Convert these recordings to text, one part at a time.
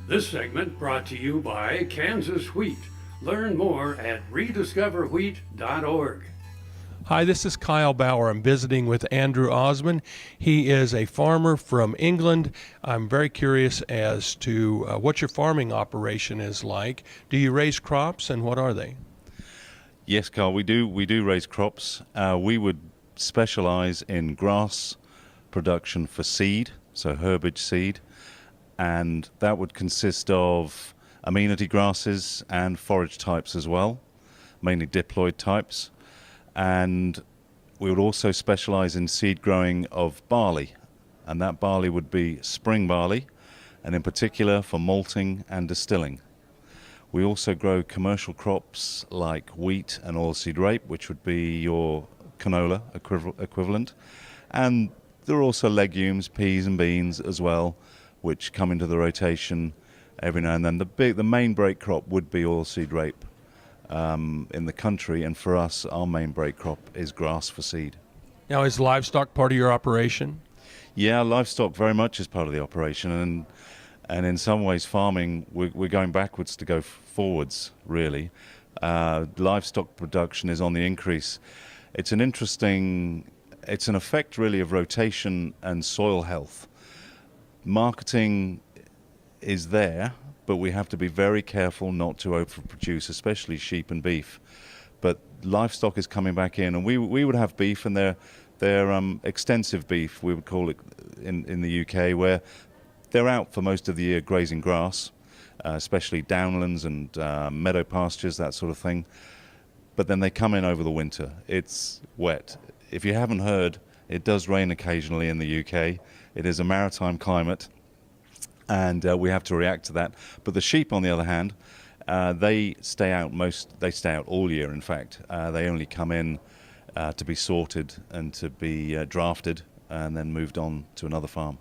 This segment brought to you by Kansas Wheat. Learn more at rediscoverwheat.org. Hi, this is Kyle Bauer. I'm visiting with Andrew Osmond. He is a farmer from England. I'm very curious as to what your farming operation is like. Do you raise crops, and what are they? Yes, Carl, we do raise crops. We would specialize in grass production for seed, so herbage seed, and that would consist of amenity grasses and forage types as well, mainly diploid types. And we would also specialize in seed growing of barley, and that barley would be spring barley, and in particular for malting and distilling. We also grow commercial crops like wheat and oilseed rape, which would be your canola equivalent. And there are also legumes, peas and beans as well, which come into the rotation every now and then. The main break crop would be oilseed rape in the country, and for us, our main break crop is grass for seed. Now, is livestock part of your operation? Yeah, livestock very much is part of the operation, and in some ways farming, we're going backwards to go forwards, really. Livestock production is on the increase. It's an effect really of rotation and soil health. Marketing is there, but we have to be very careful not to overproduce, especially sheep and beef. But livestock is coming back in, and we would have beef, and they're extensive beef, we would call it in the UK, where they're out for most of the year grazing grass, especially downlands and meadow pastures, that sort of thing. But then they come in over the winter. It's wet. If you haven't heard, it does rain occasionally in the UK. It is a maritime climate, and we have to react to that. But the sheep, on the other hand, they stay out all year. In fact, they only come in to be sorted and to be drafted and then moved on to another farm.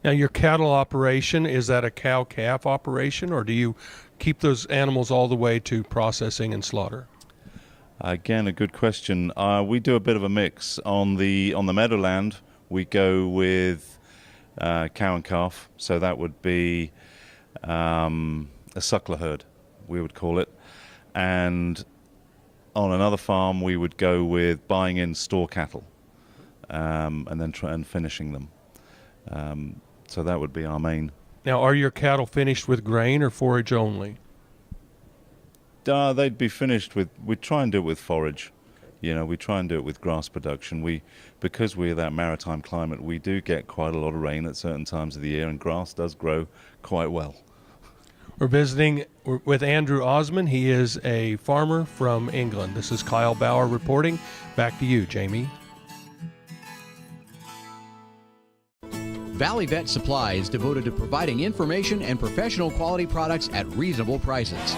Now, your cattle operation, is that a cow-calf operation, or do you keep those animals all the way to processing and slaughter? Again, a good question. We do a bit of a mix. On the meadowland, we go with cow and calf, so that would be a suckler herd, we would call it. And on another farm, we would go with buying in store cattle and then finishing them. So that would be our main. Now, are your cattle finished with grain or forage only? They'd be finished with, we try and do it with forage. You know, we try and do it with grass production. Because we're that maritime climate, we do get quite a lot of rain at certain times of the year, and grass does grow quite well. We're visiting with Andrew Osmond. He is a farmer from England. This is Kyle Bauer reporting. Back to you, Jamie. Valley Vet Supply is devoted to providing information and professional quality products at reasonable prices.